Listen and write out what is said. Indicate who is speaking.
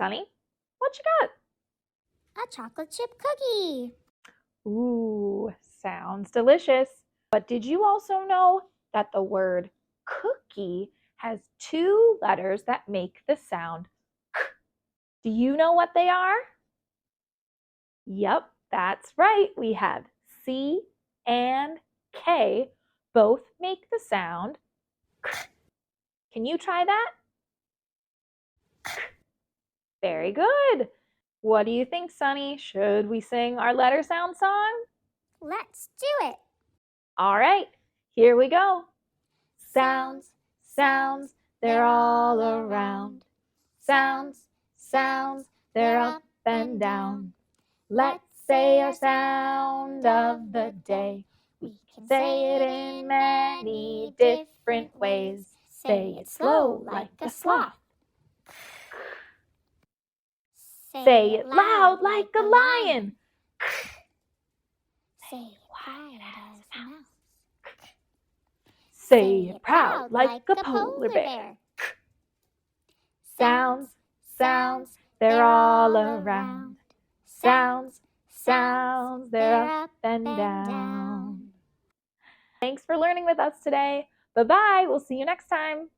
Speaker 1: Sunny. What you got?
Speaker 2: A chocolate chip cookie.
Speaker 1: Ooh, sounds delicious. But did you also know that the word cookie has two letters that make the sound k? Do you know what they are? Yep, that's right. We have C and K. Both make the sound k. Can you try that? K. Very good. What do you think, Sunny? Should we sing our letter sound song?
Speaker 2: Let's do it.
Speaker 1: All right, here we go. Sounds, sounds, they're all around. Sounds, sounds, they're up and down. Let's say our sound of the day. We can say it in many different ways. Say it slow like a sloth. Say it loud like a lion.
Speaker 2: Say it quiet as a mouse.
Speaker 1: Say it proud like a polar bear. Sounds, sounds, they're all around. Sounds, sounds, they're up and down. Thanks for learning with us today. Bye-bye. We'll see you next time.